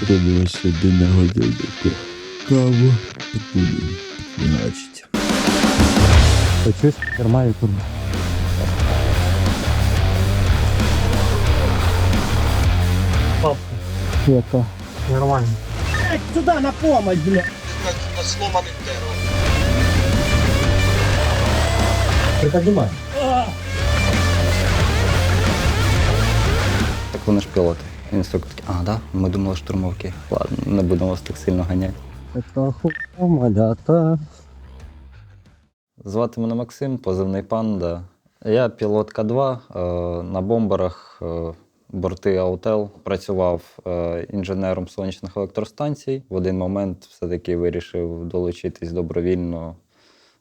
Робила сюди на годиннику. Каву буду фігачити. Почусь, тримаю тут. Папка, Яка? нормально. Сюда на помощь, бля! На сломаним деревом. Приподнимай. Так вони ж пілоти. Інструктор такий, да? Ми думали штурмовики. Ладно, не будемо вас так сильно ганяти. Така малята. Звати мене Максим, позивний Панда. Я пілот К-2, на бомберах борти Аутел. Працював інженером сонячних електростанцій. В один момент все-таки вирішив долучитись добровільно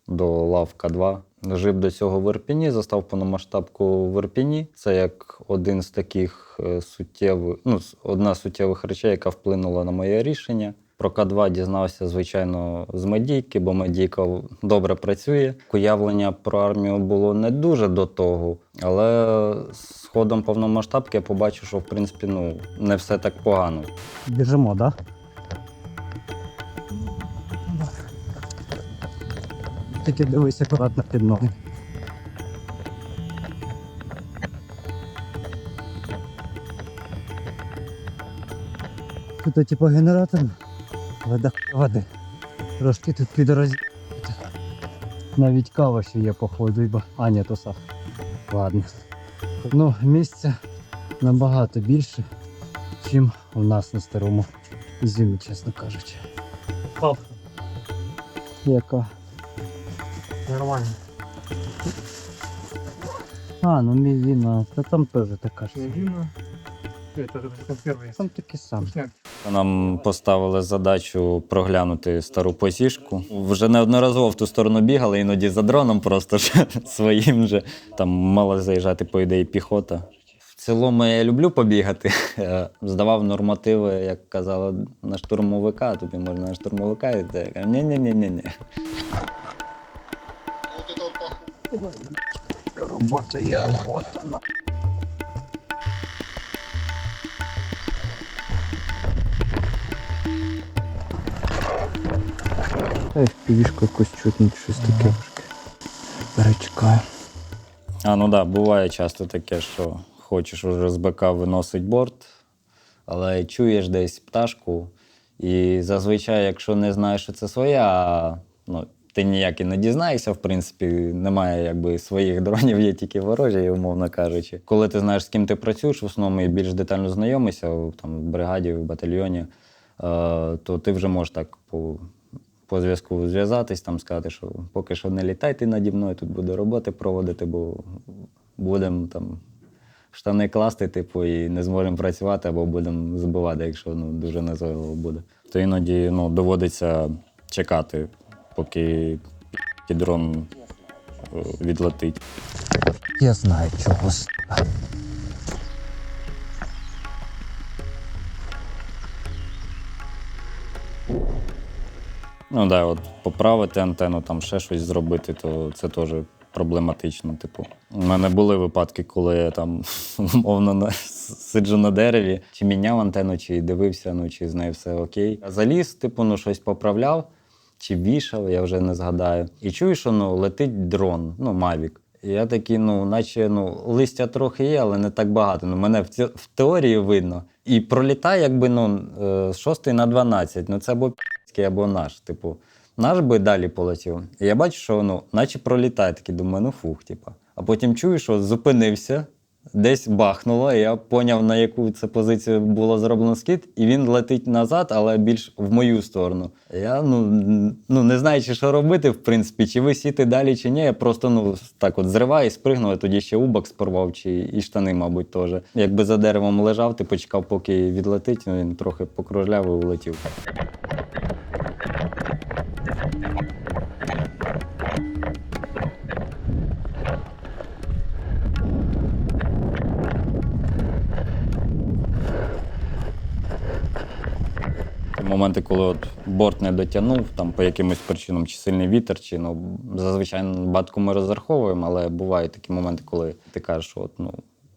до лав К-2. Жив до цього в Ірпені, застав повномасштабку в Ірпені. Це як один з таких суттєвих, одна з суттєвих речей, яка вплинула на моє рішення. Про К-2 дізнався, звичайно, з медійки, бо медійка добре працює. Уявлення про армію було не дуже до того, але з ходом повномасштабки я побачив, що, в принципі, не все так погано. Біжимо, да? Тільки дивись акуратно під ноги. Тут типу генератор. Води. Трошки тут підрозділ. Навіть кава ще є, походу, бо... А, ні, то сах. Ладно. Місця набагато більше, ніж у нас на старому зимі, чесно кажучи. Папка, Яка? нормально. Мівіна, та там теж така ж. Видно. Это первый. Там такі самі. Нам поставили задачу проглянути стару позішку. Вже неодноразово в ту сторону бігали, іноді за дроном просто ж своїм же. Там мала заїжджати, по ідеї, піхота. В цілому я люблю побігати. Здавав нормативи, як казала, на штурмовика, тобі можна на штурмовика, і я кажу, ні-ні-ні-ні. Вот это вот паху. Робота є робота. Півішку якусь чутнуть, щось таке важке. Перечекаю. Буває часто таке, що хочеш уже з БК виносить борт, але чуєш десь пташку, і зазвичай, якщо не знаєш, що це своя, ти ніяк і не дізнаєшся, в принципі, немає якби своїх дронів, є тільки ворожі, умовно кажучи. Коли ти знаєш, з ким ти працюєш, в основному і більш детально знайомишся, там, в бригаді, в батальйоні, то ти вже можеш так по зв'язку зв'язатись, там сказати, що поки що не літайте наді мною, тут буду роботи проводити, бо будемо там штани класти, і не зможемо працювати, або будемо збивати, якщо дуже назойливо буде. То іноді доводиться чекати, поки дрон відлетить. Я знаю, чого. Поправити антенну, там ще щось зробити, то це теж проблематично. У мене були випадки, коли я там умовно сиджу на дереві, чи міняв антенну, чи дивився, чи з нею все окей. Заліз, щось поправляв, чи вішав, я вже не згадаю. І чую, що летить дрон, Мавік. І я такий, наче листя трохи є, але не так багато. Мене в теорії видно. І пролітає, з 6 на 12. Це або пі***ський, або наш. Наш би далі полетів. І я бачу, що наче пролітає. Такий, думаю, фух, А потім чую, що зупинився, десь бахнуло, і я поняв, на яку це позицію було зроблено скид, і він летить назад, але більш в мою сторону. Я, не знаючи, що робити, в принципі, чи висіти далі, чи ні, я просто, так зриваю і спригнув, а тоді ще убок порвав, і штани, мабуть, теж. Якби за деревом лежав, ти почекав, поки відлетить, він трохи покружляв і улетів. Моменти, коли борт не дотягнув, там по якимось причинам, чи сильний вітер, чи зазвичай багато ми розраховуємо, але бувають такі моменти, коли ти кажеш, що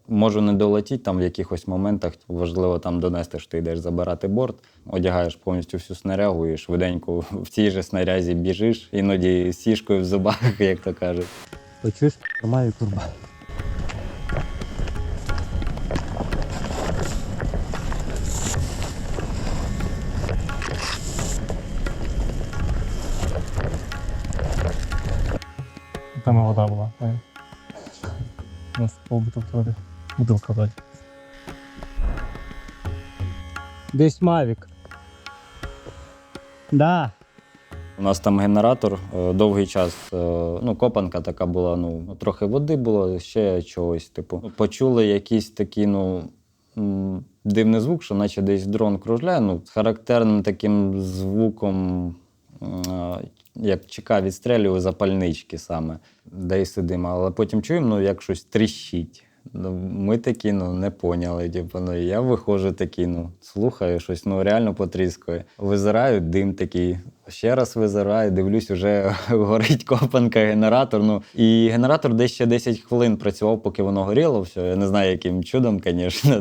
Можу не долетіти там в якихось моментах, важливо там донести, що ти йдеш забирати борт, одягаєш повністю всю снарягу і швиденько в цій же снарязі біжиш, іноді з сішкою в зубах, як то кажуть. Почуєш, тримаю турба. Там и вода была. У нас полбутылки бутылка дать. Десь Мавік. Да. У нас там генератор довгий час, копанка така була, трохи води було, ще чогось. Типу. Почули якийсь такий, дивний звук, що наче десь дрон кружляє, з характерним таким звуком, як ЧК відстрелює запальнички саме, де й сидимо. Але потім чуємо, як щось тріщить. Ми такі, не поняли. Я виходжу такий, слухаю, щось реально потріскує. Визираю, дим такий. Ще раз визираю, дивлюсь, вже горить копанка, генератор. І генератор десь ще 10 хвилин працював, поки воно горіло. Все. Я не знаю, яким чудом, звісно.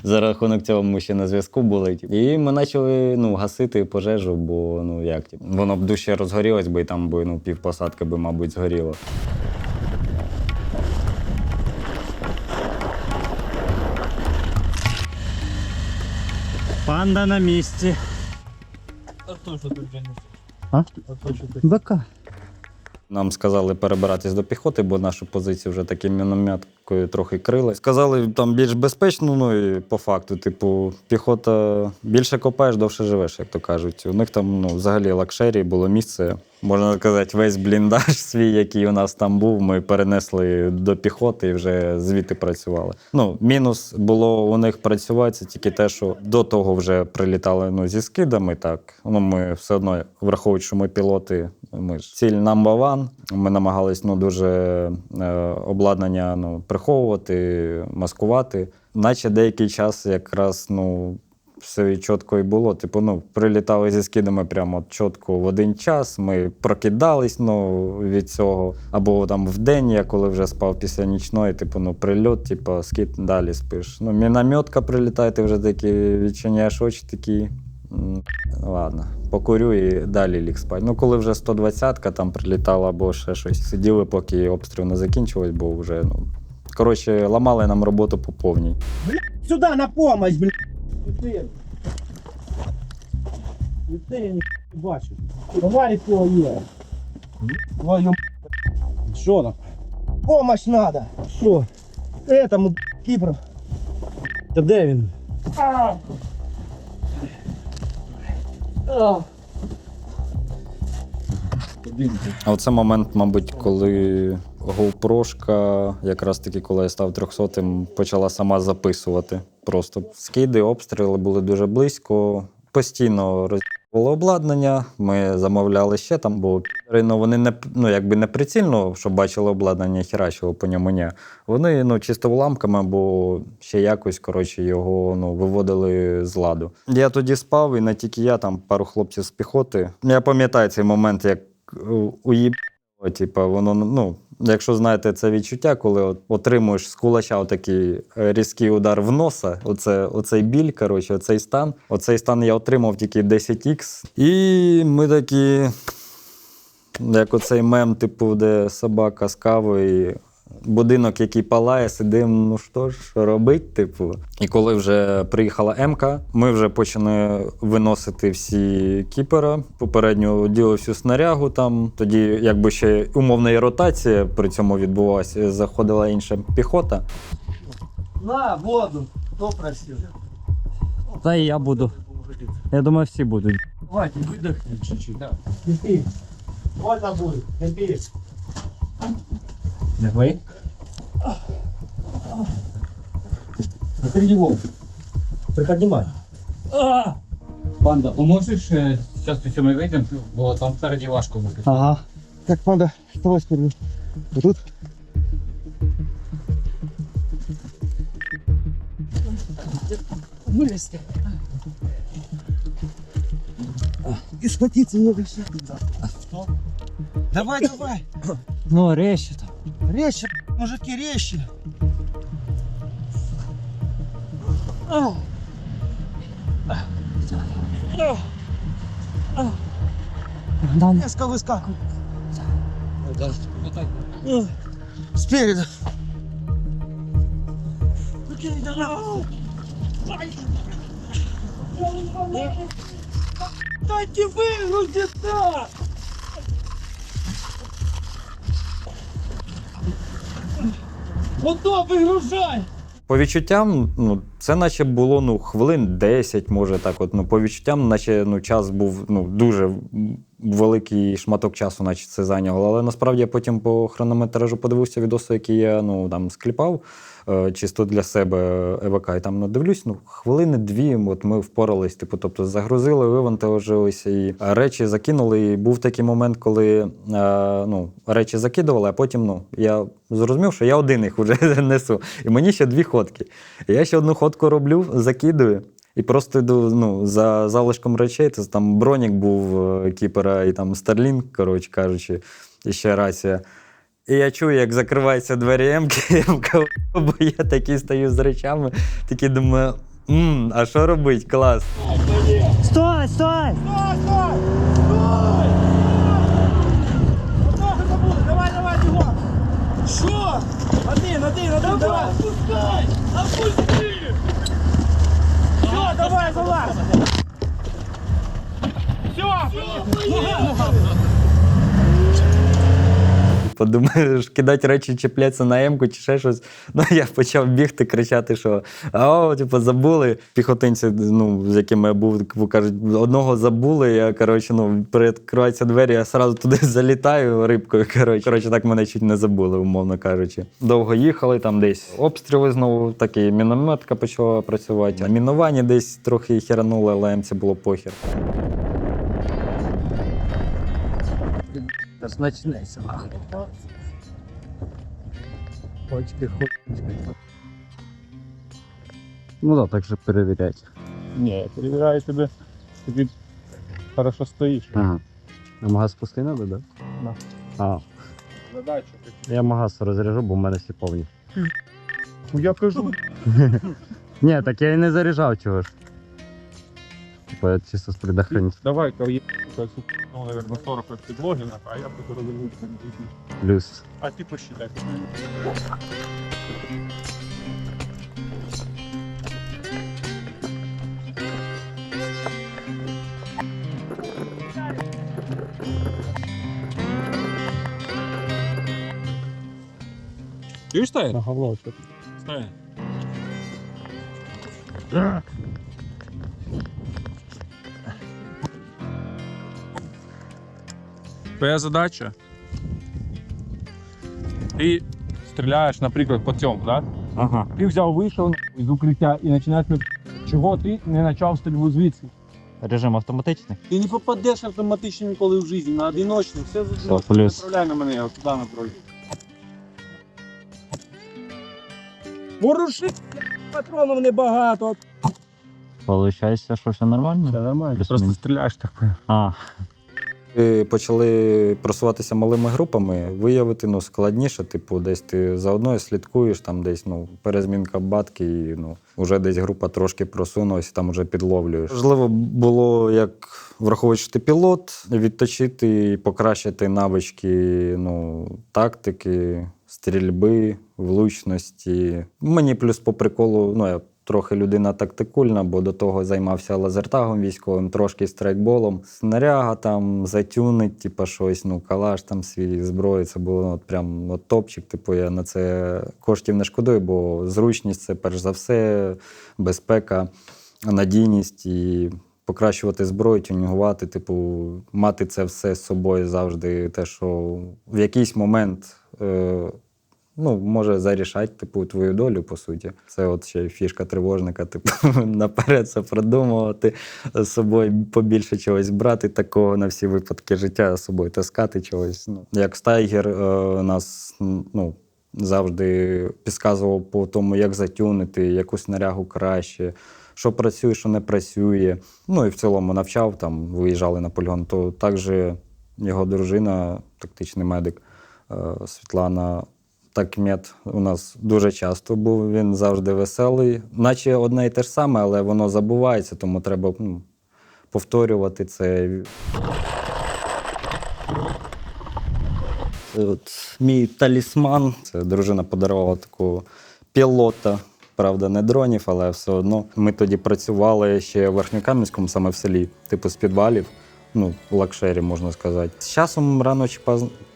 За рахунок цього ми ще на зв'язку були. І ми почали гасити пожежу, бо воно б дужче розгорілось би, і там би півпосадки би, мабуть, згоріло. Панда на місці. А то, что ты взял? А? А то, что ты... БК. Нам сказали перебиратись до піхоти, бо нашу позицію вже таким мінометкою трохи крили. Сказали, там більш безпечно, і по факту, піхота більше копаєш, довше живеш, як то кажуть. У них там взагалі лакшері було місце. Можна сказати, весь бліндаж свій, який у нас там був, ми перенесли до піхоти і вже звідти працювали. Мінус було у них працювати, це тільки те, що до того вже прилітали зі скидами. Так. Ми все одно, враховуючи, що ми пілоти, ми ж ціль number one. Ми намагались дуже обладнання приховувати, маскувати. Наче деякий час якраз все чітко і було. Прилітали зі скидами прямо чітко в один час. Ми прокидались від цього. Або там в день, я коли вже спав після нічної, прильот, скид, далі спиш. Мінометка прилітає, ти вже такі відчиняєш очі такі. Ладно, покурю і далі ліг спати. Коли вже 120-ка там прилітала або ще щось, сиділи, поки обстріл не закінчилось, бо вже, коротше, ламали нам роботу по повній. Сюда на помощь, блин. Ты я не бачу. Товарищ его є. Твою Что там? Помощь надо. Что? Этому Кипру. Та де він? А оце момент, мабуть, коли GoPro-шка, якраз таки, коли я став 300-м, почала сама записувати. Просто скиди, обстріли були дуже близько. Постійно роз'їбало обладнання, ми замовляли ще там, бо вони не прицільно, щоб бачили обладнання, херачили по ньому, ні. Вони чисто уламками, або ще якось, його виводили з ладу. Я тоді спав, і не тільки я, там пару хлопців з піхоти. Я пам'ятаю цей момент, як воно, якщо знаєте це відчуття, коли отримуєш з кулача такий різкий удар в носа, оцей біль, оцей стан. Оцей стан я отримав тільки 10х. І ми такі, як оцей мем, де собака з кавою, будинок, який палає, сидимо, що робити, І коли вже приїхала М-ка, ми вже почали виносити всі кіпера, попередньо діли всю снарягу там, тоді якби ще умовна і ротація при цьому відбувалася, заходила інша піхота. На, воду. Кто просил? Та і я буду. Я думаю, всі будуть. Давайте, выдохни чуть-чуть. Да. Терпи. Вот она будет. Терпи. Давай. Смотри его. Приподнимай. Панда, поможешь? Сейчас все мы выйдем, бо там спереди важко будет. Ага. Так, панда, вставай спереди. Вот тут. Вылезти. И схватиться не все. Давай, давай. Резче там. Резче, мужики, резче. Резко выскакивай. Спереду. Окей, давай. Дайте выгрузиться! Вот то выгружай! По відчуттям, ну, це наче було хвилин 10, може так. От, по відчуттям, наче час був дуже великий шматок часу, наче це зайняло. Але насправді я потім по хронометражу подивився відоси, які я там скліпав, чисто для себе ЕВК. І там дивлюсь, хвилини 2 от ми впорались. Тобто загрузили, вивантажилися і речі закинули. І був такий момент, коли речі закидували, а потім я зрозумів, що я один їх вже несу. І мені ще 2 ходки. І я ще одну ходку роблю, закидую. І просто йду за залишком речей. Це там бронік був кіпера і там Starlink, коротше кажучи, і ще рація. І я чую, як закриваються двері М-ки, бо я такий стою з речами, такий думаю, а що робить? Клас. Стой, стой! Стой, стой! Стой! Одного забули, давай, бігом! Що? Один, давай! Опускай! Опусти! Все, давай, залазь! Все! Подумаєш, кидати речі, чіплятися на М-ку чи ще щось. Я почав бігти, кричати, що забули. Піхотинці, з якими я був, кажуть, одного забули, я, перекриваються двері, я одразу туди залітаю рибкою, коротше, так мене чуть не забули, умовно кажучи. Довго їхали, там десь обстріли знову, такі мінометка почала працювати. На мінуванні десь трохи херанули, але М-ці було похер. Начнеться. Хочки. Так же перевірять. Ні, перевіряю тебе, тобі хорошо стоїш. Ага. А магаз пустий надо, да? Да. А, Задача. я магаз розряжу, бо в мене всі повні. Я кажу. Ні, так я і не заряджав чого ж. Я чисто з предохранителя. Давай, коли наверное, 40 от підлоги, а я буду робити. Плюс. А ти посчитай. Чуєш, Тая? На говно, що ти? Стає. Твоя задача. Ти стріляєш, наприклад, по цьому, да? Ага. Ти взяв, вийшов з укриття і починаєш. Чого ти не почав стрільбу звідси? Режим автоматичний? Ти не попадеш автоматично ніколи в житті, на одиночний, все плюс. Направляй на мене, я туди направлю. Воруши, патронів небагато. Получається, що все нормально? Все нормально. Плюс Просто мінус. стріляєш так. А, Почали просуватися малими групами, виявити складніше. Десь ти за одною слідкуєш, там десь перезмінка батки, і вже десь група трошки просунулася, там вже підловлюєш. Важливо було, як враховуючи, що ти пілот, відточити і покращити навички тактики, стрільби, влучності. Мені плюс по приколу, я трохи людина тактикульна, бо до того займався лазертагом військовим, трошки страйкболом. Снаряга там, затюнить, щось, калаш там свій, зброю. Це було прям топчик. Я на це коштів не шкодую, бо зручність – це перш за все, безпека, надійність і покращувати зброю, тюнінгувати, мати це все з собою завжди. Те, що в якийсь момент може зарішати твою долю, по суті. Це ще фішка тривожника, наперед це продумувати, з собою побільше чогось брати такого на всі випадки життя, з собою таскати чогось. Як Стайгер нас завжди підказував по тому, як затюнити, яку снарягу краще, що працює, що не працює. І в цілому навчав, виїжджали на полігон. То також його дружина, тактичний медик Світлана, Так мед у нас дуже часто був, він завжди веселий. Наче одне і те ж саме, але воно забувається, тому треба повторювати це. От, мій талісман, це дружина подарувала такого пілота. Правда, не дронів, але все одно. Ми тоді працювали ще в Верхньокам'янському, саме в селі, типу з підвалів, в лакшері, можна сказати. З часом рано чи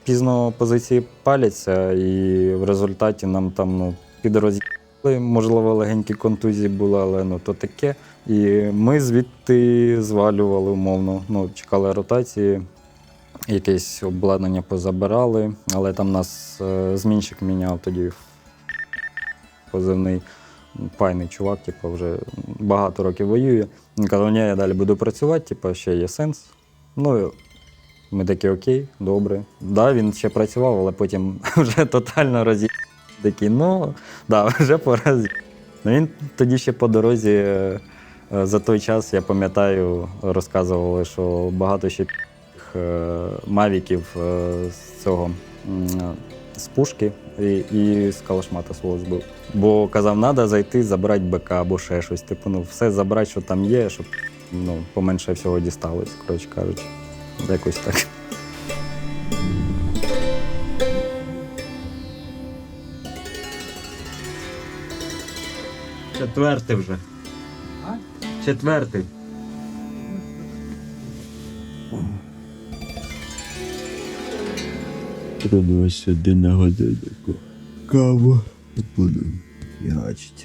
пізно позиції паляться, і в результаті нам там підроз'їли, можливо, легенькі контузії були, але то таке. І ми звідти звалювали умовно, чекали ротації, якесь обладнання позабирали, але там нас змінщик міняв тоді позивний. Файний чувак, вже багато років воює. Він казав, ні, я далі буду працювати, ще є сенс. Ми такі, окей, добре. Да, він ще працював, але потім вже тотально роз'їхав. Такий, вже пора. Він тоді ще по дорозі, за той час, я пам'ятаю, розказували, що багато ще мавіків з цього, з пушки і з калашмата свого збив. Бо казав, треба зайти, забрати БК або ще щось. Все забрати, що там є, щоб поменше всього дісталось, коротше кажучи. Якось так. Четвертий вже. Четвертий. Треба сюди на годиннику. Каву буду фігачити.